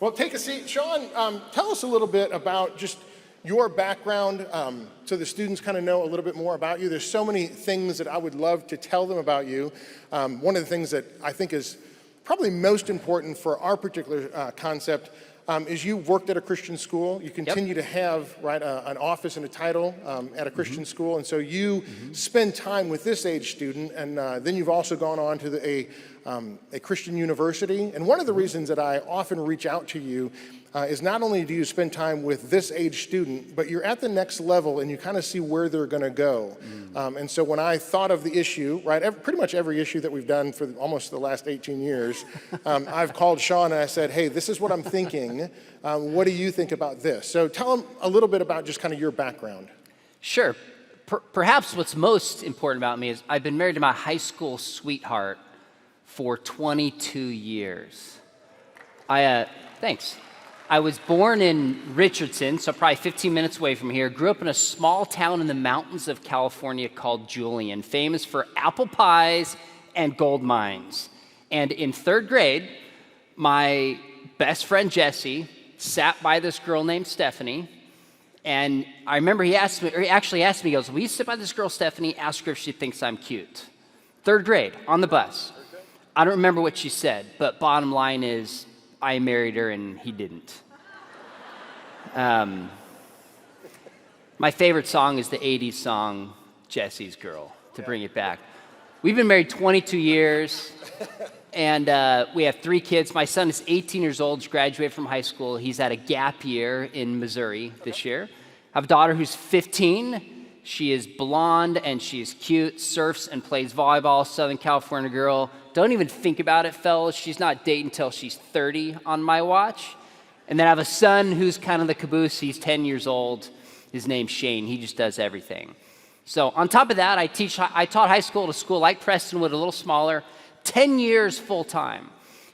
Well, take a seat. Sean, tell us a little bit about just your background so the students kind of know a little bit more about you. There's so many things that I would love to tell them about you. One of the things that I think is probably most important for our particular concept is you worked at a Christian school. You continue to have an office and a title at a Christian school, and so you spend time with this age student, and then you've also gone on to a Christian university. And one of the reasons that I often reach out to you is not only do you spend time with this age student, but you're at the next level and you kind of see where they're going to go. And so when I thought of the issue, pretty much every issue that we've done for almost the last 18 years, I've called Sean and I said, hey, this is what I'm thinking. What do you think about this? So tell them a little bit about just kind of your background. Sure. Perhaps what's most important about me is I've been married to my high school sweetheart for 22 years. Thanks. I was born in Richardson, so probably 15 minutes away from here. Grew up in a small town in the mountains of California called Julian, famous for apple pies and gold mines. And in third grade, my best friend Jesse sat by this girl named Stephanie. And I remember he actually asked me, he goes, will you sit by this girl, Stephanie, ask her if she thinks I'm cute? Third grade, on the bus. I don't remember what she said, but bottom line is, I married her and he didn't. My favorite song is the 80s song, Jesse's Girl, to bring it back. We've been married 22 years, and we have 3 kids. My son is 18 years old, just graduated from high school. He's at a gap year in Missouri this year. I have a daughter who's 15. She is blonde and she is cute, surfs and plays volleyball, Southern California girl. Don't even think about it, fellas. She's not dating until she's 30 on my watch. And then I have a son who's kind of the caboose. He's 10 years old. His name's Shane. He just does everything. So on top of that, I taught high school at a school like Prestonwood, a little smaller, 10 years full time.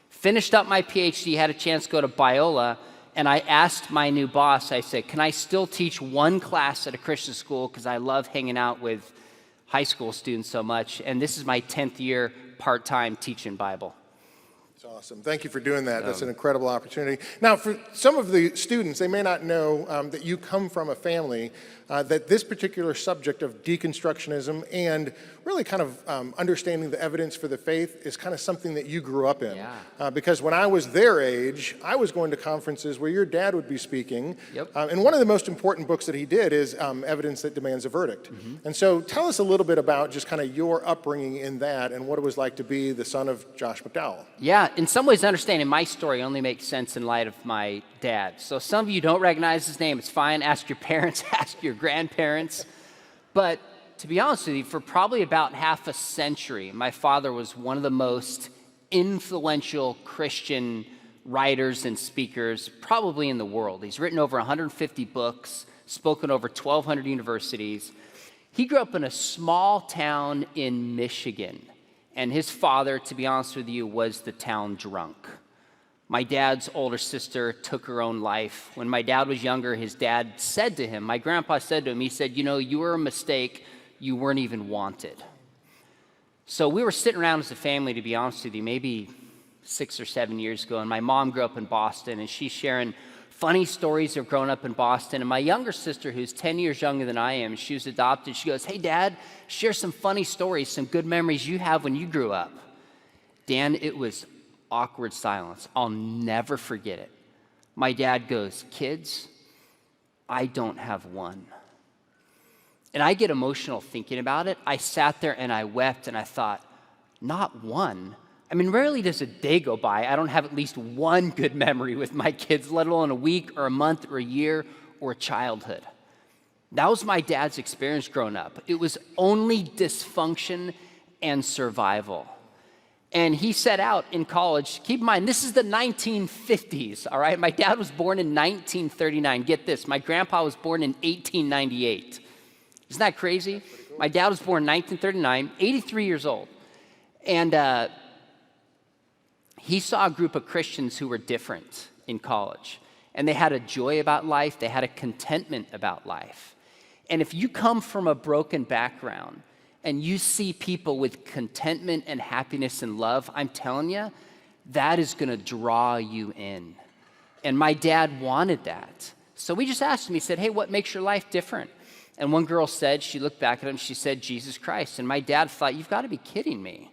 Finished up my Ph.D., had a chance to go to Biola, and I asked my new boss, I said, can I still teach one class at a Christian school because I love hanging out with high school students so much, and this is my 10th year part-time teaching Bible. That's awesome. Thank you for doing that. That's an incredible opportunity. Now, for some of the students, they may not know that you come from a family that this particular subject of deconstructionism and really kind of understanding the evidence for the faith is kind of something that you grew up in. Yeah. Because when I was their age, I was going to conferences where your dad would be speaking. Yep. And one of the most important books that he did is Evidence That Demands a Verdict. And so tell us a little bit about just kind of your upbringing in that and what it was like to be the son of Josh McDowell. Yeah, in some ways, understanding my story only makes sense in light of my dad. So some of you don't recognize his name. It's fine. Ask your parents, ask your grandparents. But to be honest with you, for probably about half a century, my father was one of the most influential Christian writers and speakers probably in the world. He's written over 150 books, spoken over 1,200 universities. He grew up in a small town in Michigan. And his father, to be honest with you, was the town drunk. My dad's older sister took her own life. When my dad was younger, his dad said to him, my grandpa said to him, he said, you know, you were a mistake. You weren't even wanted. So we were sitting around as a family, to be honest with you, maybe 6 or 7 years ago, and my mom grew up in Boston, and she's sharing funny stories of growing up in Boston. And my younger sister, who's 10 years younger than I am, she was adopted. She goes, hey, Dad, share some funny stories, some good memories you have when you grew up. Dan, it was awkward silence. I'll never forget it. My dad goes, kids, I don't have one. And I get emotional thinking about it. I sat there and I wept and I thought, not one? I mean, rarely does a day go by I don't have at least one good memory with my kids, let alone a week or a month or a year or a childhood. That was my dad's experience growing up. It was only dysfunction and survival. And he set out in college. Keep in mind, this is the 1950s, all right? My dad was born in 1939. Get this, my grandpa was born in 1898. Isn't that crazy? Cool. My dad was born in 1939, 83 years old. And he saw a group of Christians who were different in college. And they had a joy about life. They had a contentment about life. And if you come from a broken background and you see people with contentment and happiness and love, I'm telling you, that is going to draw you in. And my dad wanted that. So we just asked him, he said, hey, what makes your life different? And one girl said, she looked back at him, she said, Jesus Christ. And my dad thought, you've got to be kidding me.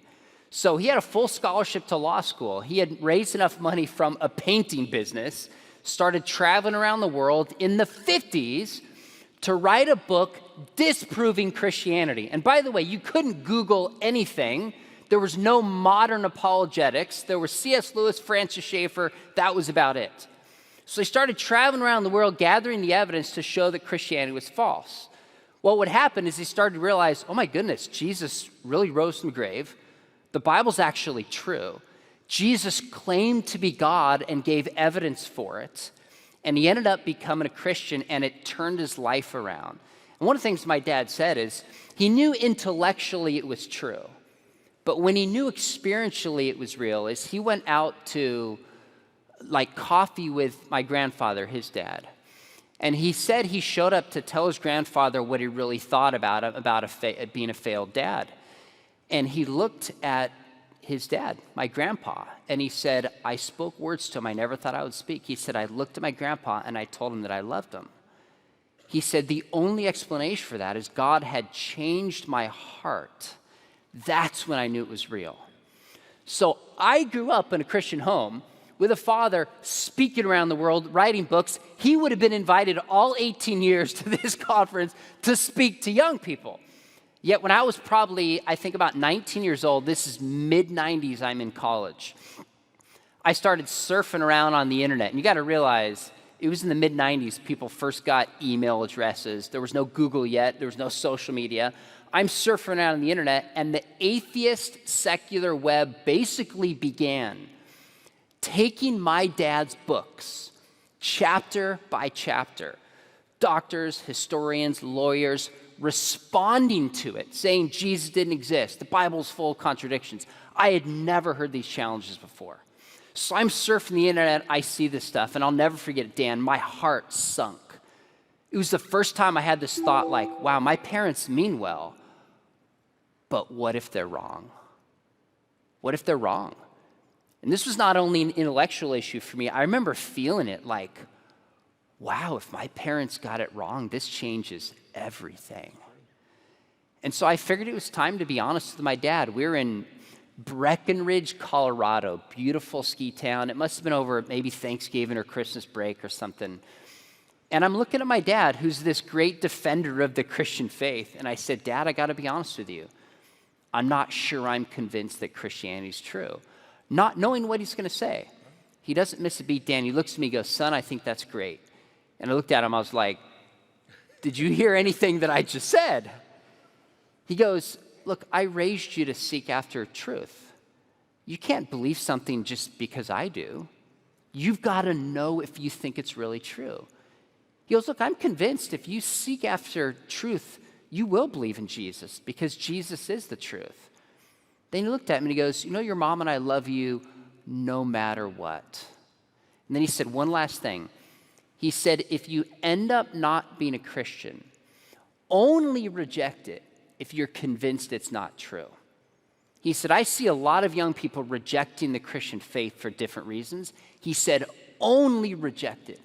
So he had a full scholarship to law school. He had raised enough money from a painting business, started traveling around the world in the 50s to write a book disproving Christianity. And by the way, you couldn't Google anything. There was no modern apologetics. There was C.S. Lewis, Francis Schaeffer. That was about it. So he started traveling around the world, gathering the evidence to show that Christianity was false. What would happen is he started to realize, oh my goodness, Jesus really rose from the grave. The Bible's actually true. Jesus claimed to be God and gave evidence for it. And he ended up becoming a Christian, and it turned his life around. And one of the things my dad said is he knew intellectually it was true. But when he knew experientially it was real, is he went out to like coffee with my grandfather, his dad. And he said he showed up to tell his grandfather what he really thought about him, about being a failed dad. And he looked at his dad, my grandpa, and he said, I spoke words to him I never thought I would speak. He said, I looked at my grandpa and I told him that I loved him. He said, the only explanation for that is God had changed my heart. That's when I knew it was real. So I grew up in a Christian home with a father speaking around the world, writing books. He would have been invited all 18 years to this conference to speak to young people. Yet when I was probably, I think about 19 years old, this is mid-90s, I'm in college, I started surfing around on the internet. And you got to realize, it was in the mid-90s people first got email addresses. There was no Google yet. There was no social media. I'm surfing around on the internet, and the atheist secular web basically began taking my dad's books, chapter by chapter, doctors, historians, lawyers, responding to it, saying Jesus didn't exist, the Bible's full of contradictions. I had never heard these challenges before. So I'm surfing the internet, I see this stuff, and I'll never forget it, Dan, my heart sunk. It was the first time I had this thought like, wow, my parents mean well, but what if they're wrong? What if they're wrong? And this was not only an intellectual issue for me, I remember feeling it like, wow, if my parents got it wrong, this changes everything. And so I figured it was time to be honest with my dad. We were in Breckenridge, Colorado, beautiful ski town. It must have been over maybe Thanksgiving or Christmas break or something. And I'm looking at my dad, who's this great defender of the Christian faith. And I said, Dad, I got to be honest with you. I'm not sure I'm convinced that Christianity is true. Not knowing what he's going to say. He doesn't miss a beat, Dan. He looks at me and goes, son, I think that's great. And I looked at him, I was like, did you hear anything that I just said? He goes, look, I raised you to seek after truth. You can't believe something just because I do. You've got to know if you think it's really true. He goes, look, I'm convinced if you seek after truth, you will believe in Jesus because Jesus is the truth. Then he looked at me and he goes, you know, your mom and I love you no matter what. And then he said one last thing. He said, if you end up not being a Christian, only reject it if you're convinced it's not true. He said, I see a lot of young people rejecting the Christian faith for different reasons. He said, only reject it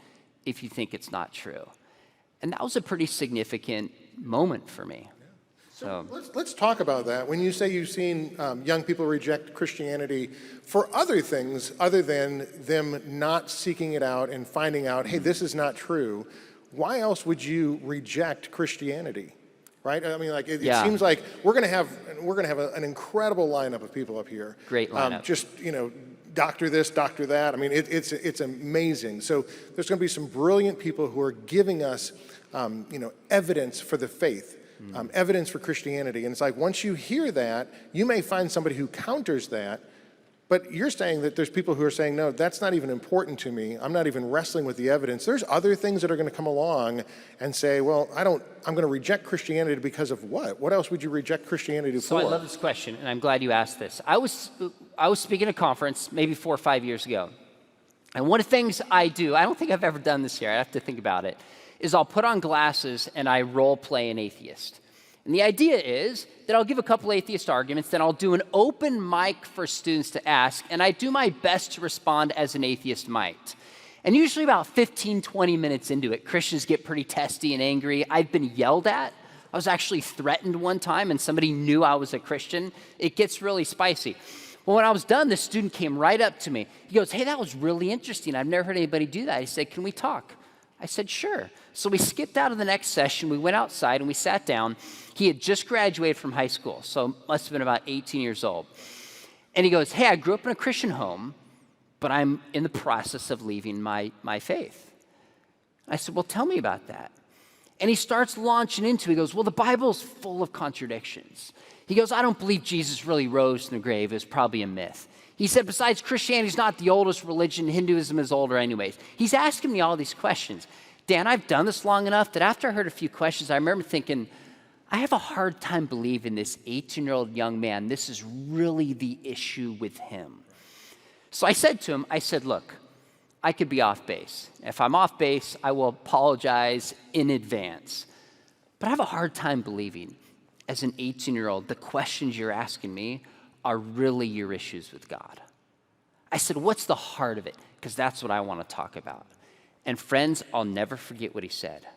if you think it's not true. And that was a pretty significant moment for me. So let's talk about that. When you say you've seen young people reject Christianity for other things other than them not seeking it out and finding out, hey, this is not true, why else would you reject Christianity? Right? I mean, like it seems like we're going to have an incredible lineup of people up here. Great lineup. Just doctor this, doctor that. I mean, it's amazing. So there's going to be some brilliant people who are giving us evidence for the faith. Evidence for Christianity. And it's like, once you hear that, you may find somebody who counters that, but you're saying that there's people who are saying, no, that's not even important to me. I'm not even wrestling with the evidence. There's other things that are going to come along and say, well, I'm going to reject Christianity because of what? What else would you reject Christianity for? So I love this question, and I'm glad you asked this. I was speaking at a conference maybe 4 or 5 years ago, and one of the things I do, I don't think I've ever done this here, I have to think about it, is I'll put on glasses and I role play an atheist. And the idea is that I'll give a couple atheist arguments, then I'll do an open mic for students to ask, and I do my best to respond as an atheist might. And usually about 15, 20 minutes into it, Christians get pretty testy and angry. I've been yelled at. I was actually threatened one time, and somebody knew I was a Christian. It gets really spicy. Well, when I was done, this student came right up to me. He goes, "Hey, that was really interesting. I've never heard anybody do that." He said, "Can we talk?" I said, "Sure." So we skipped out of the next session. We went outside and we sat down. He had just graduated from high school, so must have been about 18 years old. And he goes, "Hey, I grew up in a Christian home, but I'm in the process of leaving my faith." I said, "Well, tell me about that." And he starts launching into, he goes, "Well, the Bible's full of contradictions." He goes, "I don't believe Jesus really rose from the grave. It's probably a myth." He said, "Besides, Christianity's not the oldest religion. Hinduism is older anyways." He's asking me all these questions. Dan, I've done this long enough that after I heard a few questions, I remember thinking, I have a hard time believing this 18-year-old young man, this is really the issue with him. So I said to him, "Look, I could be off base. If I'm off base, I will apologize in advance. But I have a hard time believing, as an 18-year-old, the questions you're asking me are really your issues with God." I said, "What's the heart of it? Because that's what I want to talk about." And friends, I'll never forget what he said.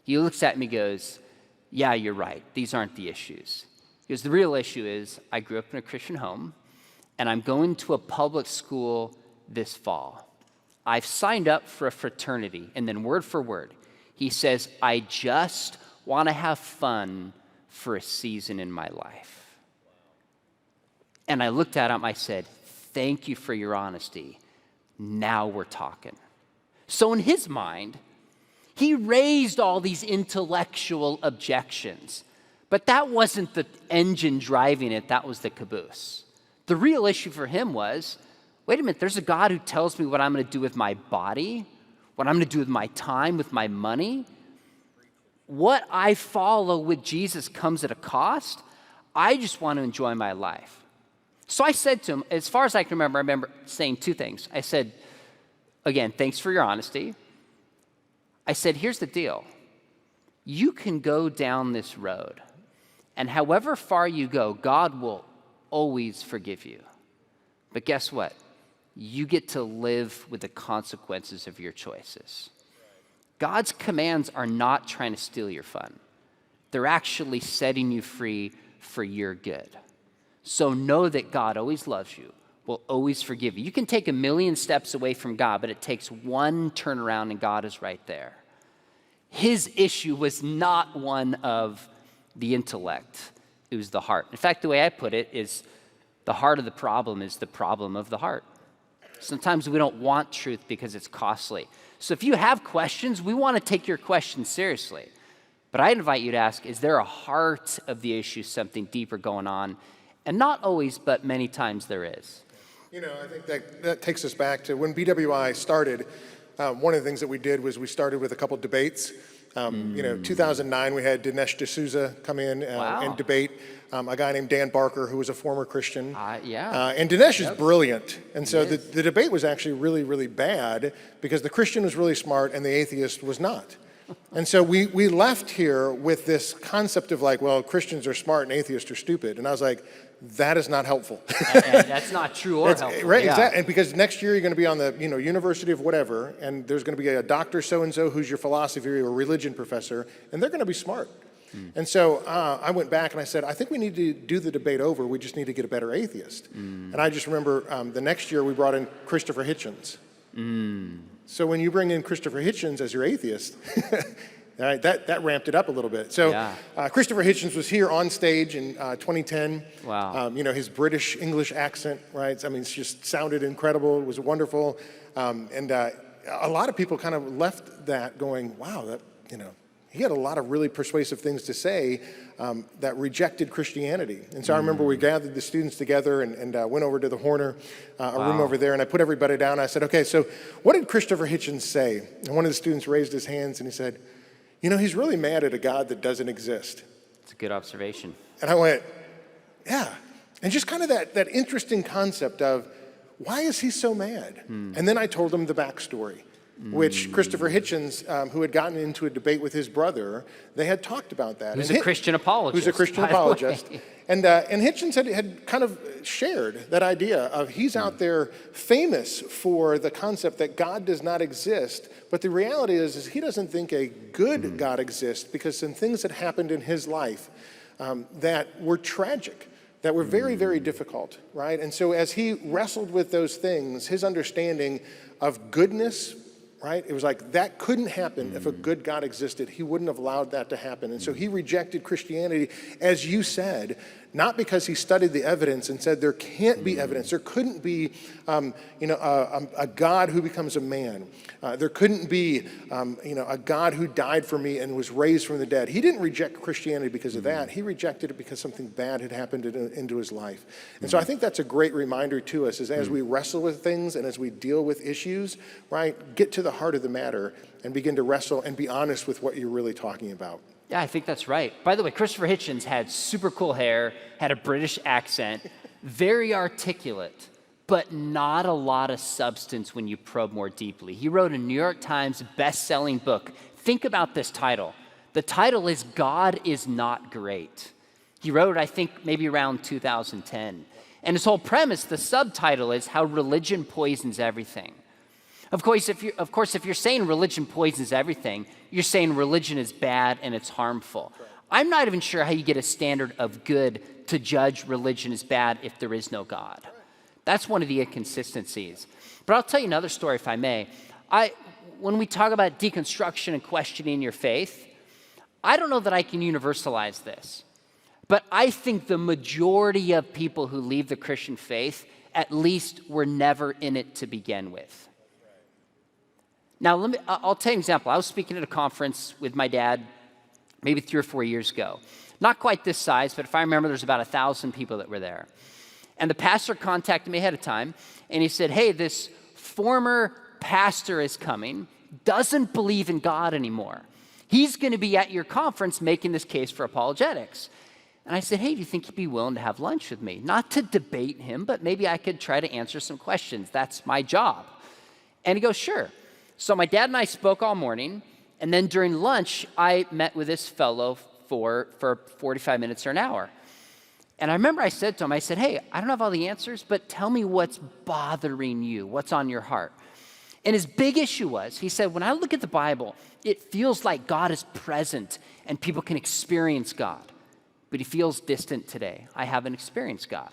He looks at me and goes, "Yeah, you're right. These aren't the issues." He goes, "The real issue is I grew up in a Christian home, and I'm going to a public school this fall. I've signed up for a fraternity." And then word for word, he says, "I just want to have fun for a season in my life." And I looked at him, I said, "Thank you for your honesty. Now we're talking." So in his mind, he raised all these intellectual objections, but that wasn't the engine driving it, that was the caboose. The real issue for him was, wait a minute, there's a God who tells me what I'm going to do with my body, what I'm going to do with my time, with my money. What I follow with Jesus comes at a cost. I just want to enjoy my life. So I said to him, as far as I can remember, I remember saying two things. I said, again, thanks for your honesty. I said, here's the deal. You can go down this road, and however far you go, God will always forgive you. But guess what? You get to live with the consequences of your choices. God's commands are not trying to steal your fun. They're actually setting you free for your good. So know that God always loves you, will always forgive you. You can take 1,000,000 steps away from God, but it takes one turnaround and God is right there. His issue was not one of the intellect. It was the heart. In fact, the way I put it is the heart of the problem is the problem of the heart. Sometimes we don't want truth because it's costly. So if you have questions, we want to take your questions seriously. But I invite you to ask, is there a heart of the issue, something deeper going on? And not always, but many times there is. You know, I think that takes us back to when BWI started. One of the things that we did was we started with a couple debates. 2009, we had Dinesh D'Souza come in and debate a guy named Dan Barker, who was a former Christian. And Dinesh is brilliant. And so the debate was actually really, really bad because the Christian was really smart and the atheist was not. And so we left here with this concept of like, well, Christians are smart and atheists are stupid. And I was like, that is not helpful. And that's not true or helpful. Right, exactly. And because next year you're going to be on the University of whatever, and there's going to be a doctor so-and-so who's your philosophy or religion professor, and they're going to be smart. And so I went back and I said, I think we need to do the debate over. We just need to get a better atheist. And I just remember the next year we brought in Christopher Hitchens. So when you bring in Christopher Hitchens as your atheist, all right, that ramped it up a little bit. So Christopher Hitchens was here on stage in 2010. Wow. His British English accent, right? I mean, it just sounded incredible. It was wonderful. And a lot of people kind of left that going, wow, he had a lot of really persuasive things to say that rejected Christianity. And so I remember we gathered the students together and went over to the Horner, a room over there, and I put everybody down. I said, okay, so what did Christopher Hitchens say? And one of the students raised his hands and he said, he's really mad at a God that doesn't exist. It's a good observation. And I went, yeah. And just kind of that interesting concept of, why is he so mad? And then I told him the backstory, which Christopher Hitchens, who had gotten into a debate with his brother, they had talked about that. Who's a Christian apologist. Who's a Christian apologist. And Hitchens had kind of shared that idea of he's out there famous for the concept that God does not exist, but the reality is he doesn't think a good God exists because some things that happened in his life that were tragic, that were very, very difficult, right? And so as he wrestled with those things, his understanding of goodness, right? It was like that couldn't happen if a good God existed. He wouldn't have allowed that to happen. And so he rejected Christianity, as you said, not because he studied the evidence and said there can't be evidence. There couldn't be, a God who becomes a man. There couldn't be, a God who died for me and was raised from the dead. He didn't reject Christianity because of that. He rejected it because something bad had happened into his life. And so I think that's a great reminder to us is as we wrestle with things and as we deal with issues, right, get to the heart of the matter and begin to wrestle and be honest with what you're really talking about. Yeah, I think that's right. By the way, Christopher Hitchens had super cool hair, had a British accent, very articulate, but not a lot of substance when you probe more deeply. He wrote a New York Times best-selling book. Think about this title. The title is God is Not Great. He wrote it, I think, maybe around 2010. And his whole premise, the subtitle is How Religion Poisons Everything. Of course, if you're saying religion poisons everything, you're saying religion is bad and it's harmful. I'm not even sure how you get a standard of good to judge religion as bad if there is no God. That's one of the inconsistencies. But I'll tell you another story, if I may. When we talk about deconstruction and questioning your faith, I don't know that I can universalize this, but I think the majority of people who leave the Christian faith at least were never in it to begin with. Now, I'll tell you an example. I was speaking at a conference with my dad maybe 3 or 4 years ago. Not quite this size, but if I remember, there's about 1,000 people that were there. And the pastor contacted me ahead of time, and he said, hey, this former pastor is coming, doesn't believe in God anymore. He's going to be at your conference making this case for apologetics. And I said, hey, do you think he'd be willing to have lunch with me? Not to debate him, but maybe I could try to answer some questions. That's my job. And he goes, sure. So my dad and I spoke all morning, and then during lunch, I met with this fellow for 45 minutes or an hour. And I remember I said to him, I said, hey, I don't have all the answers, but tell me what's bothering you, what's on your heart. And his big issue was, he said, when I look at the Bible, it feels like God is present and people can experience God. But he feels distant today. I haven't experienced God.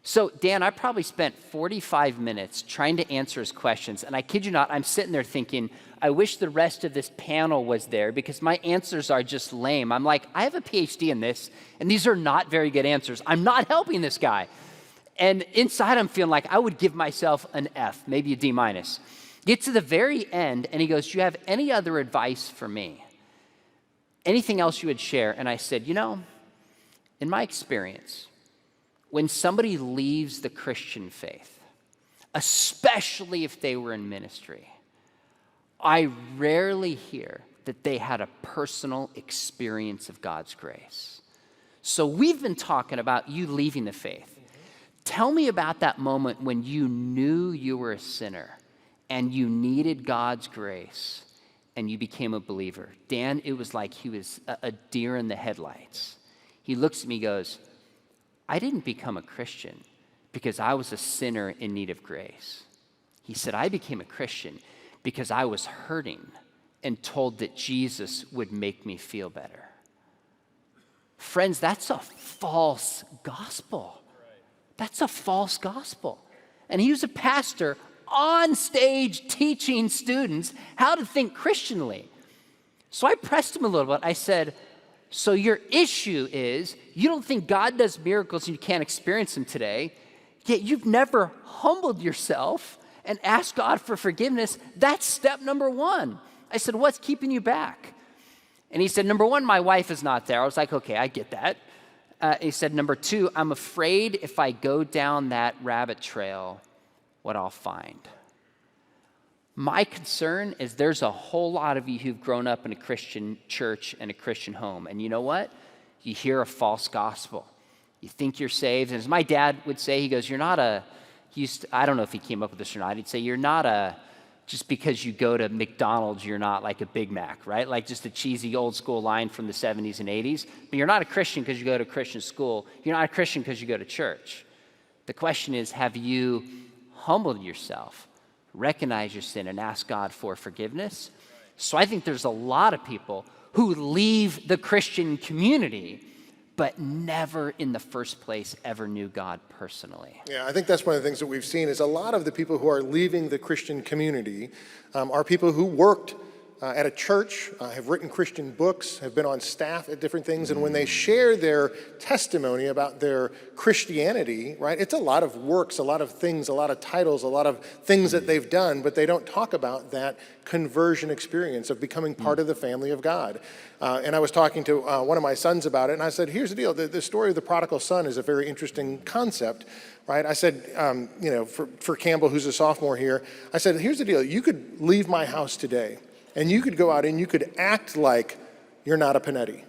So, Dan, I probably spent 45 minutes trying to answer his questions. And I kid you not, I'm sitting there thinking, I wish the rest of this panel was there because my answers are just lame. I'm like, I have a Ph.D. in this, and these are not very good answers. I'm not helping this guy. And inside, I'm feeling like I would give myself an F, maybe a D-. Get to the very end, and he goes, do you have any other advice for me? Anything else you would share? And I said, in my experience, when somebody leaves the Christian faith, especially if they were in ministry, I rarely hear that they had a personal experience of God's grace. So we've been talking about you leaving the faith. Tell me about that moment when you knew you were a sinner and you needed God's grace and you became a believer. Dan, it was like he was a deer in the headlights. He looks at me and goes, I didn't become a Christian because I was a sinner in need of grace. He said, I became a Christian because I was hurting and told that Jesus would make me feel better. Friends, that's a false gospel. That's a false gospel. And he was a pastor on stage teaching students how to think Christianly. So I pressed him a little bit. I said, so your issue is you don't think God does miracles and you can't experience them today, yet you've never humbled yourself and asked God for forgiveness. That's step number one. I said, what's keeping you back? And he said, number one, my wife is not there. I was like, okay, I get that. He said, number two, I'm afraid if I go down that rabbit trail, what I'll find. My concern is there's a whole lot of you who've grown up in a Christian church and a Christian home. And you know what? You hear a false gospel. You think you're saved. And as my dad would say, he goes, I don't know if he came up with this or not. He'd say, you're not a just because you go to McDonald's, you're not like a Big Mac, right? Like just a cheesy old school line from the 70s and 80s. But you're not a Christian because you go to Christian school. You're not a Christian because you go to church. The question is, have you humbled yourself, recognize your sin, and ask God for forgiveness? So I think there's a lot of people who leave the Christian community but never in the first place ever knew God personally. Yeah, I think that's one of the things that we've seen is a lot of the people who are leaving the Christian community are people who worked at a church, have written Christian books, have been on staff at different things, and when they share their testimony about their Christianity, right, it's a lot of works, a lot of things, a lot of titles, a lot of things that they've done, but they don't talk about that conversion experience of becoming part of the family of God. And I was talking to one of my sons about it, and I said, here's the deal, the story of the prodigal son is a very interesting concept, right? I said, for Campbell, who's a sophomore here, I said, here's the deal, you could leave my house today, and you could go out and you could act like you're not a Panetti,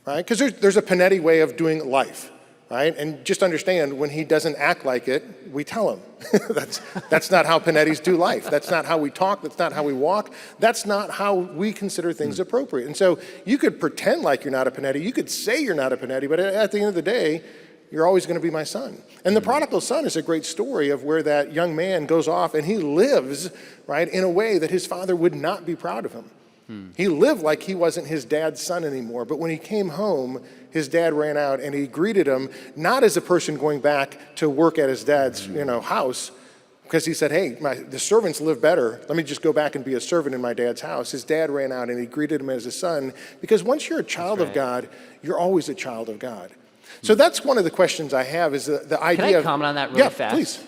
right? Because there's a Panetti way of doing life, right? And just understand, when he doesn't act like it, we tell him. That's not how Panettis do life. That's not how we talk. That's not how we walk. That's not how we consider things appropriate. And so you could pretend like you're not a Panetti. You could say you're not a Panetti, but at the end of the day, you're always going to be my son. And the prodigal son is a great story of where that young man goes off and he lives, right, in a way that his father would not be proud of him. He lived like he wasn't his dad's son anymore. But when he came home, his dad ran out and he greeted him, not as a person going back to work at his dad's, house, because he said, hey, the servants live better. Let me just go back and be a servant in my dad's house. His dad ran out and he greeted him as a son, because once you're a child of God, you're always a child of God. So that's one of the questions I have, is the idea of... Can I comment on that really fast? Yeah, please.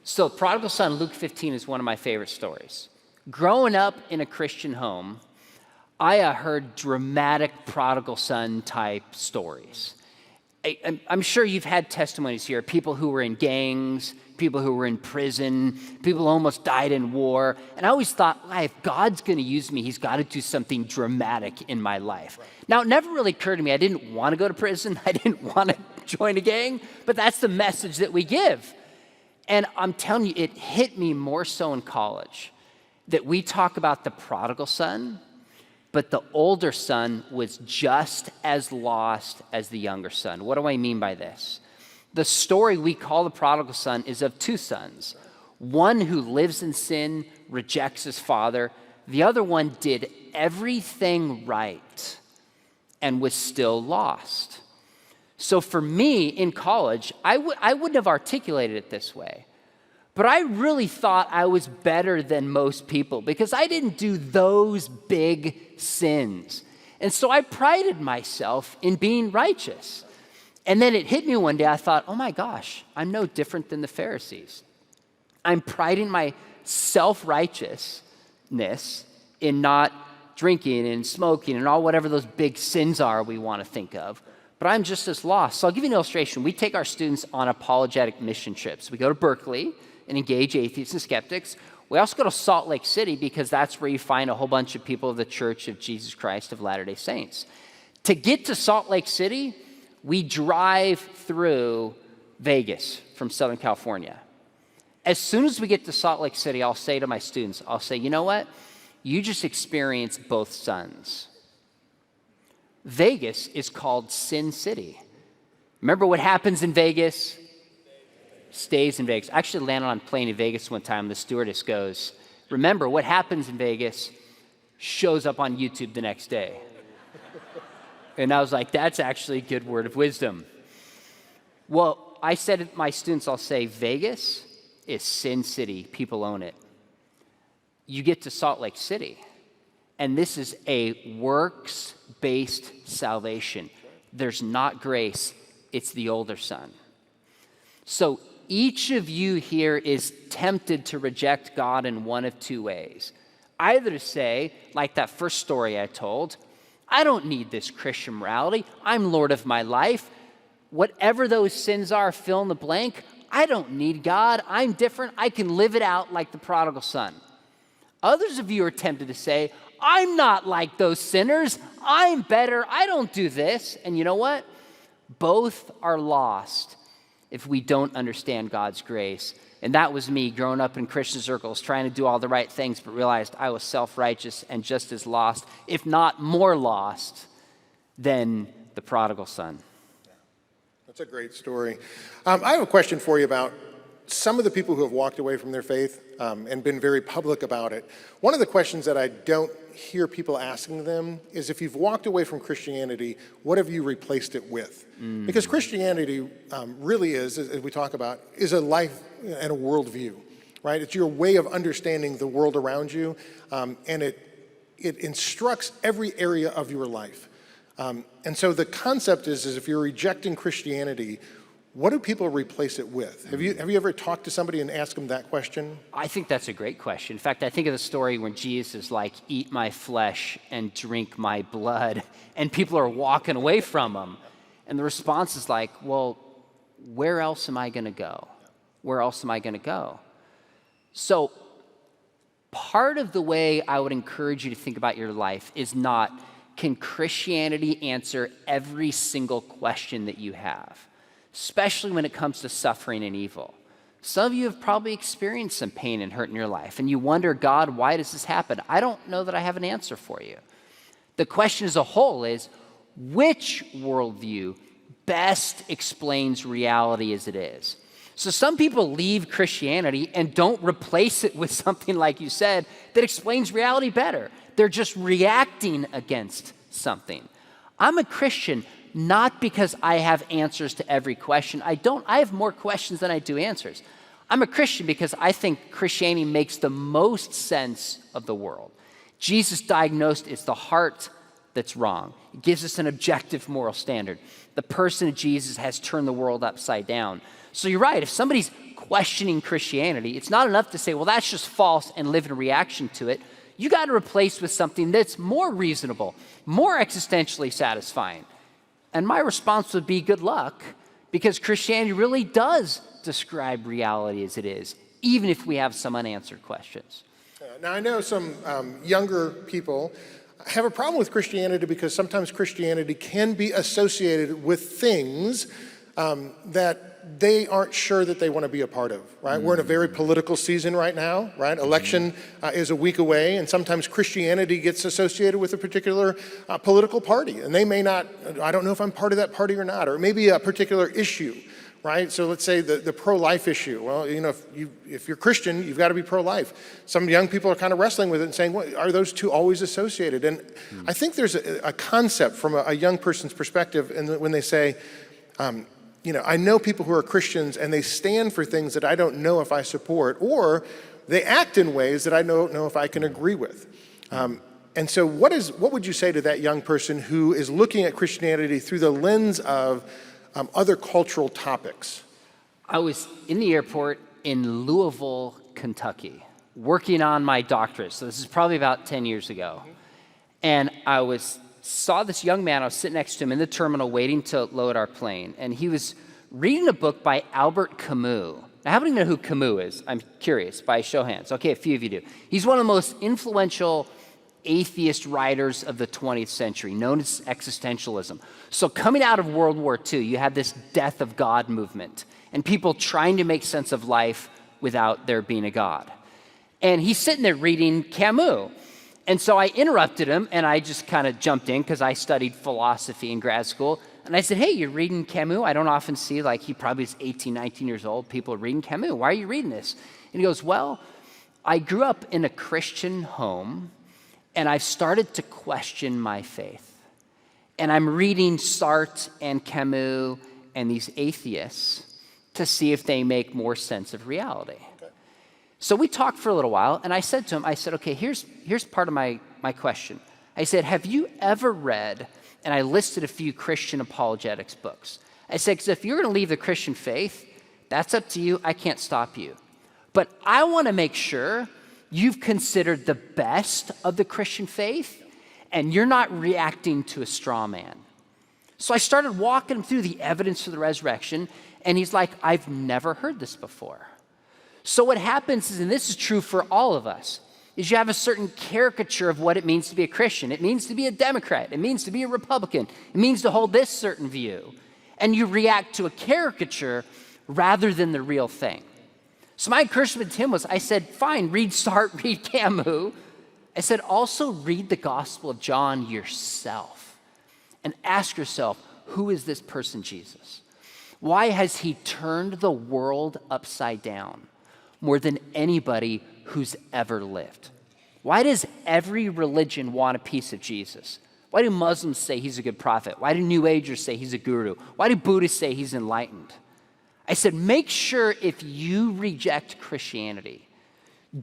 So prodigal son, Luke 15 is one of my favorite stories. Growing up in a Christian home, I heard dramatic prodigal son type stories. I'm sure you've had testimonies here, people who were in gangs, people who were in prison, people who almost died in war. And I always thought, if God's going to use me, he's got to do something dramatic in my life. Right. Now, it never really occurred to me, I didn't want to go to prison, I didn't want to join a gang, but that's the message that we give. And I'm telling you, it hit me more so in college that we talk about the prodigal son, but the older son was just as lost as the younger son. What do I mean by this? The story we call the prodigal son is of two sons. One who lives in sin, rejects his father. The other one did everything right and was still lost. So for me in college, I wouldn't have articulated it this way. But I really thought I was better than most people because I didn't do those big sins. And so I prided myself in being righteous. And then it hit me one day, I thought, oh my gosh, I'm no different than the Pharisees. I'm priding my self-righteousness in not drinking and smoking and all whatever those big sins are we want to think of. But I'm just as lost. So I'll give you an illustration. We take our students on apologetic mission trips. We go to Berkeley and engage atheists and skeptics. We also go to Salt Lake City because that's where you find a whole bunch of people of the Church of Jesus Christ of Latter-day Saints. To get to Salt Lake City, we drive through Vegas from Southern California. As soon as we get to Salt Lake City, I'll say to my students, I'll say, you know what? You just experienced both sons. Vegas is called Sin City. Remember what happens in Vegas? Stays in Vegas. I actually landed on a plane in Vegas one time. The stewardess goes, remember what happens in Vegas shows up on YouTube the next day. And I was like, that's actually a good word of wisdom. Well, I said to my students, I'll say, Vegas is Sin City. People own it. You get to Salt Lake City, and this is a works-based salvation. There's not grace. It's the older son. So each of you here is tempted to reject God in one of two ways. Either to say, like that first story I told, I don't need this Christian morality. I'm Lord of my life. Whatever those sins are, fill in the blank. I don't need God. I'm different. I can live it out like the prodigal son. Others of you are tempted to say, I'm not like those sinners. I'm better. I don't do this. And you know what? Both are lost if we don't understand God's grace. And that was me growing up in Christian circles, trying to do all the right things, but realized I was self-righteous and just as lost, if not more lost, than the prodigal son. That's a great story. I have a question for you about some of the people who have walked away from their faith and been very public about it. One of the questions that I don't hear people asking them is, if you've walked away from Christianity, what have you replaced it with? Because Christianity really is, as we talk about, is a life and a worldview, right? It's your way of understanding the world around you, and it instructs every area of your life. And so the concept is if you're rejecting Christianity, what do people replace it with? Have you ever talked to somebody and asked them that question? I think that's a great question. In fact, I think of the story when Jesus is like, eat my flesh and drink my blood, and people are walking away from him. And the response is like, well, where else am I going to go? Where else am I going to go? So part of the way I would encourage you to think about your life is not, can Christianity answer every single question that you have? Especially when it comes to suffering and evil. Some of you have probably experienced some pain and hurt in your life, and you wonder, God, why does this happen? I don't know that I have an answer for you. The question as a whole is, which worldview best explains reality as it is? So some people leave Christianity and don't replace it with something, like you said, that explains reality better. They're just reacting against something. I'm a Christian not because I have answers to every question. I have more questions than I do answers. I'm a Christian because I think Christianity makes the most sense of the world. Jesus diagnosed it's the heart that's wrong. It gives us an objective moral standard. The person of Jesus has turned the world upside down. So you're right, if somebody's questioning Christianity, it's not enough to say, well, that's just false and live in reaction to it. You got to replace with something that's more reasonable, more existentially satisfying. And my response would be good luck, because Christianity really does describe reality as it is, even if we have some unanswered questions. Now, I know some younger people have a problem with Christianity because sometimes Christianity can be associated with things that they aren't sure that they want to be a part of, right? We're in a very political season right now, right? Election is a week away, and sometimes Christianity gets associated with a particular political party, and they may not, I don't know if I'm part of that party or not, or maybe a particular issue, right? So let's say the pro-life issue. Well, you know, if you're Christian, you've got to be pro-life. Some young people are kind of wrestling with it and saying, well, are those two always associated? And I think there's a concept from a young person's perspective, and when they say, you know, I know people who are Christians and they stand for things that I don't know if I support, or they act in ways that I don't know if I can agree with. And so what would you say to that young person who is looking at Christianity through the lens of other cultural topics? I was in the airport in Louisville, Kentucky, working on my doctorate. So this is probably about 10 years ago. And I saw this young man. I was sitting next to him in the terminal waiting to load our plane. And he was reading a book by Albert Camus. Now, how many know who Camus is? I'm curious, by show of hands. Okay, a few of you do. He's one of the most influential atheist writers of the 20th century, known as existentialism. So coming out of World War II, you had this death of God movement and people trying to make sense of life without there being a God. And he's sitting there reading Camus. And so I interrupted him, and I just kind of jumped in because I studied philosophy in grad school. And I said, hey, you're reading Camus? I don't often see, like, he probably is 18, 19 years old, people are reading Camus. Why are you reading this? And he goes, well, I grew up in a Christian home, and I've started to question my faith. And I'm reading Sartre and Camus and these atheists to see if they make more sense of reality. Okay. So we talked for a little while, and I said to him, okay, here's part of my question. I said, have you ever read, and I listed a few Christian apologetics books. I said, because if you're going to leave the Christian faith, that's up to you. I can't stop you. But I want to make sure you've considered the best of the Christian faith, and you're not reacting to a straw man. So I started walking him through the evidence for the resurrection, and he's like, I've never heard this before. So what happens is, and this is true for all of us, is you have a certain caricature of what it means to be a Christian. It means to be a Democrat. It means to be a Republican. It means to hold this certain view. And you react to a caricature rather than the real thing. So my encouragement to him was, I said, fine, read Sartre, read Camus. I said, also read the Gospel of John yourself and ask yourself, who is this person Jesus? Why has he turned the world upside down more than anybody who's ever lived? Why does every religion want a piece of Jesus? Why do Muslims say he's a good prophet? Why do New Agers say he's a guru? Why do Buddhists say he's enlightened? I said, make sure if you reject Christianity,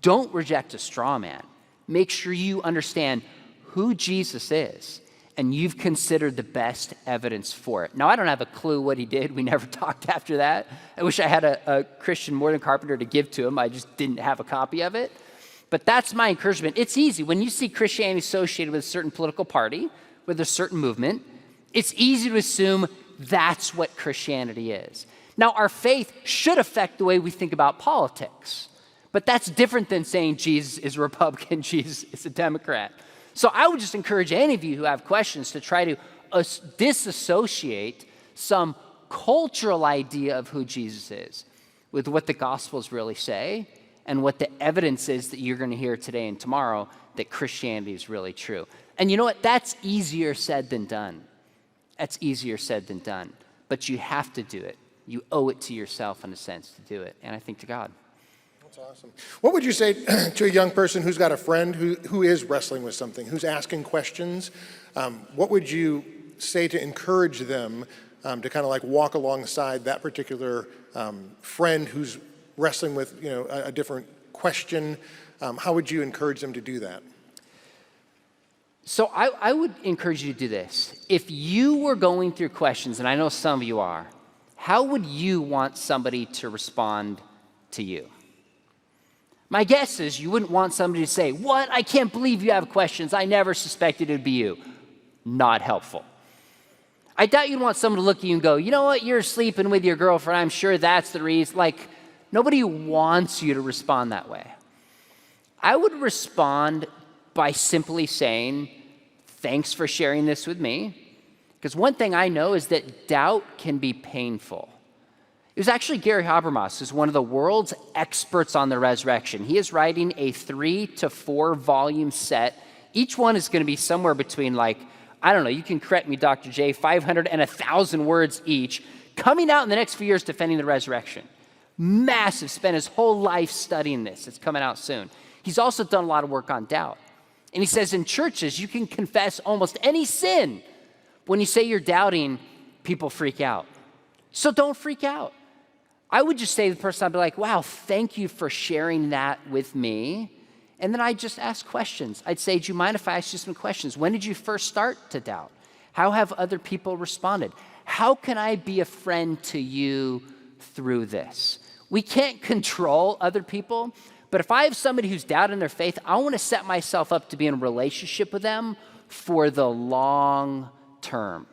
don't reject a straw man. Make sure you understand who Jesus is, and you've considered the best evidence for it. Now, I don't have a clue what he did. We never talked after that. I wish I had a Christian Morton Carpenter to give to him. I just didn't have a copy of it. But that's my encouragement. It's easy. When you see Christianity associated with a certain political party, with a certain movement, it's easy to assume that's what Christianity is. Now, our faith should affect the way we think about politics. But that's different than saying Jesus is a Republican, Jesus is a Democrat. So I would just encourage any of you who have questions to try to disassociate some cultural idea of who Jesus is with what the Gospels really say and what the evidence is that you're going to hear today and tomorrow that Christianity is really true. And you know what? That's easier said than done. That's easier said than done. But you have to do it. You owe it to yourself, in a sense, to do it. And I think to God. That's awesome. What would you say to a young person who's got a friend who is wrestling with something, who's asking questions? What would you say to encourage them to kind of like walk alongside that particular friend who's wrestling with, you know, a different question? How would you encourage them to do that? So I would encourage you to do this. If you were going through questions, and I know some of you are, how would you want somebody to respond to you? My guess is you wouldn't want somebody to say, "What? I can't believe you have questions. I never suspected it'd be you." Not helpful. I doubt you'd want someone to look at you and go, "You know what? You're sleeping with your girlfriend. I'm sure that's the reason." Like, nobody wants you to respond that way. I would respond by simply saying, "Thanks for sharing this with me." Because one thing I know is that doubt can be painful. It was actually Gary Habermas, who's one of the world's experts on the resurrection. He is writing a 3 to 4 volume set. Each one is going to be somewhere between, like, I don't know, you can correct me, Dr. J, 500 and 1,000 words each, coming out in the next few years defending the resurrection. Massive, spent his whole life studying this. It's coming out soon. He's also done a lot of work on doubt. And he says in churches, you can confess almost any sin. When you say you're doubting, people freak out. So don't freak out. I would just say to the person, I'd be like, "Wow, thank you for sharing that with me." And then I'd just ask questions. I'd say, "Do you mind if I ask you some questions? When did you first start to doubt? How have other people responded? How can I be a friend to you through this?" We can't control other people, but if I have somebody who's doubting their faith, I want to set myself up to be in a relationship with them for the long term.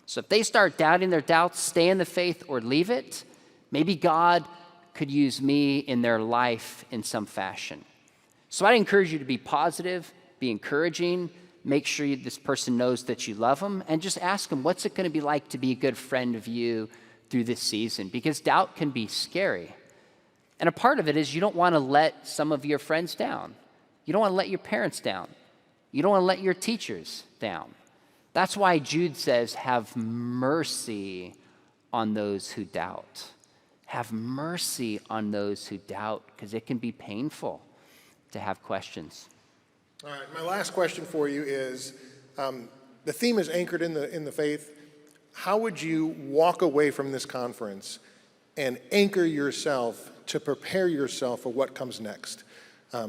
So if they start doubting their doubts, stay in the faith or leave it, maybe God could use me in their life in some fashion. So I encourage you to be positive, be encouraging, make sure this person knows that you love them, and just ask them, what's it going to be like to be a good friend of you through this season? Because doubt can be scary. And a part of it is you don't want to let some of your friends down. You don't want to let your parents down. You don't want to let your teachers down. That's why Jude says, have mercy on those who doubt. Have mercy on those who doubt, because it can be painful to have questions. All right, my last question for you is, the theme is anchored in the faith. How would you walk away from this conference and anchor yourself to prepare yourself for what comes next?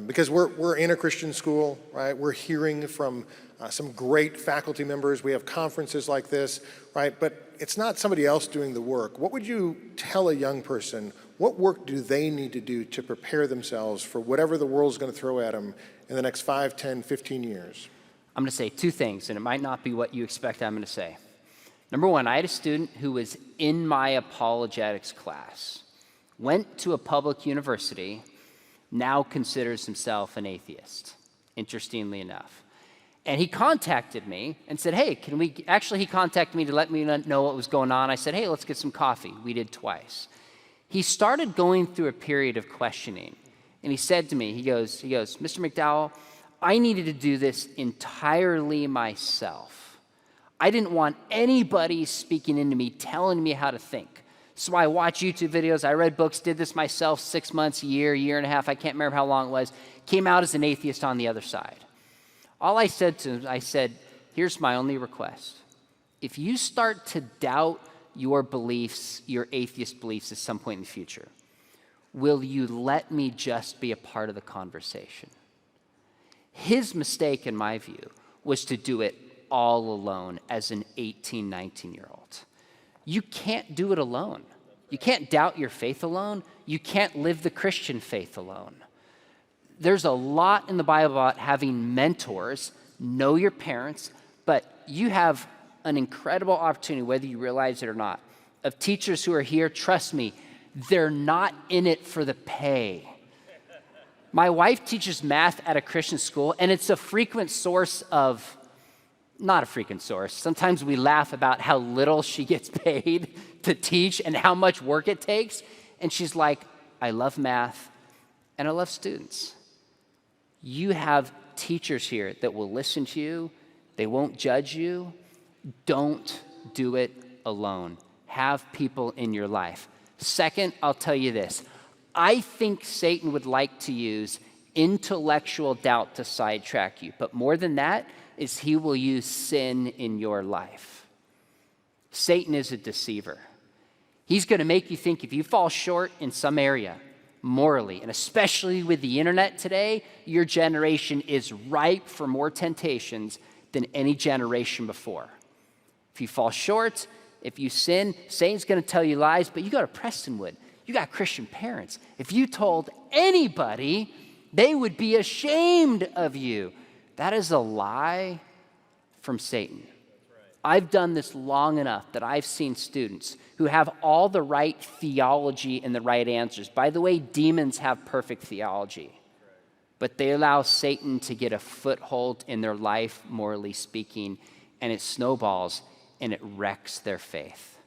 Because we're in a Christian school, right? We're hearing from some great faculty members. We have conferences like this, right? But it's not somebody else doing the work. What would you tell a young person? What work do they need to do to prepare themselves for whatever the world's going to throw at them in the next 5, 10, 15 years? I'm going to say 2 things, and it might not be what you expect I'm going to say. Number 1, I had a student who was in my apologetics class, went to a public university, now considers himself an atheist, interestingly enough. And he contacted me and said, "Hey, he contacted me to let me know what was going on." I said, "Hey, let's get some coffee." We did twice. he started going through a period of questioning. And he said to me, he goes, Mr. McDowell, I needed to do this entirely myself. I didn't want anybody speaking into me, telling me how to think. So I watched YouTube videos, I read books, did this myself 6 months, a year and a half, I can't remember how long it was, came out as an atheist on the other side. All I said to him, I said, here's my only request. If you start to doubt your beliefs, your atheist beliefs at some point in the future, will you let me just be a part of the conversation? His mistake, in my view, was to do it all alone as an 18, 19-year-old. You can't do it alone. You can't doubt your faith alone. You can't live the Christian faith alone. There's a lot in the Bible about having mentors. Know your parents, but you have an incredible opportunity, whether you realize it or not, of teachers who are here. Trust me, they're not in it for the pay. My wife teaches math at a Christian school, and it's a frequent source of, not a frequent source. Sometimes we laugh about how little she gets paid to teach and how much work it takes. And she's like, I love math and I love students. You have teachers here that will listen to you. They won't judge you. Don't do it alone. Have people in your life. Second, I'll tell you this. I think Satan would like to use intellectual doubt to sidetrack you. But more than that is he will use sin in your life. Satan is a deceiver. He's going to make you think if you fall short in some area, morally, and especially with the internet today, your generation is ripe for more temptations than any generation before. If you fall short, if you sin, Satan's going to tell you lies, but you go to Prestonwood. You got Christian parents. If you told anybody, they would be ashamed of you. That is a lie from Satan. I've done this long enough that I've seen students who have all the right theology and the right answers. By the way, demons have perfect theology, but they allow Satan to get a foothold in their life, morally speaking, and it snowballs and it wrecks their faith.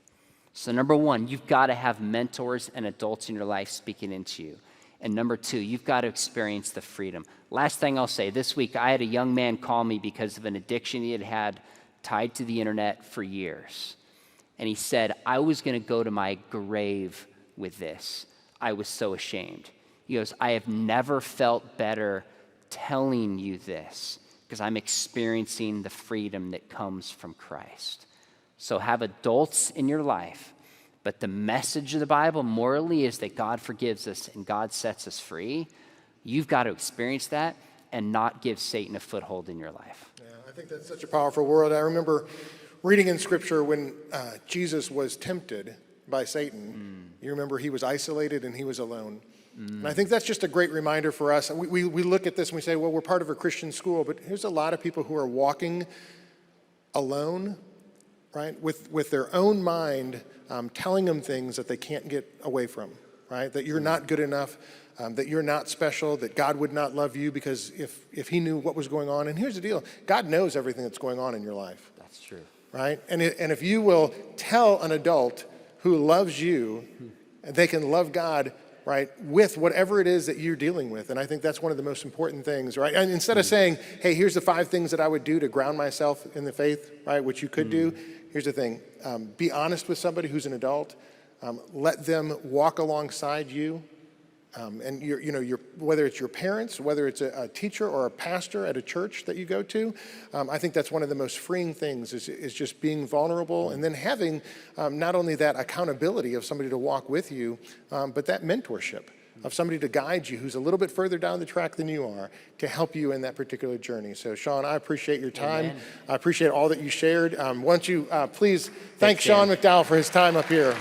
So number one, you've got to have mentors and adults in your life speaking into you. And number two, you've got to experience the freedom. Last thing I'll say, this week I had a young man call me because of an addiction he had had tied to the internet for years. And he said, I was going to go to my grave with this. I was so ashamed. He goes, I have never felt better telling you this because I'm experiencing the freedom that comes from Christ. So have adults in your life. But the message of the Bible morally is that God forgives us and God sets us free. You've got to experience that and not give Satan a foothold in your life. Yeah, I think that's such a powerful word. I remember reading in Scripture when Jesus was tempted by Satan. You remember he was isolated and he was alone. And I think that's just a great reminder for us. We look at this and we say, well, we're part of a Christian school, but here's a lot of people who are walking alone, right, with their own mind telling them things that they can't get away from, right, that you're not good enough, that you're not special, that God would not love you because if he knew what was going on. And here's the deal. God knows everything that's going on in your life. That's true. Right? And if you will tell an adult who loves you, they can love God, right, with whatever it is that you're dealing with. And I think that's one of the most important things, right? And instead of saying, hey, here's the 5 things that I would do to ground myself in the faith, right, which you could do, here's the thing. Be honest with somebody who's an adult. Let them walk alongside you. And whether it's your parents, whether it's a teacher or a pastor at a church that you go to, I think that's one of the most freeing things is just being vulnerable and then having not only that accountability of somebody to walk with you, but that mentorship of somebody to guide you who's a little bit further down the track than you are to help you in that particular journey. So, Sean, I appreciate your time. Amen. I appreciate all that you shared. Why don't you please thank Sean McDowell for his time up here.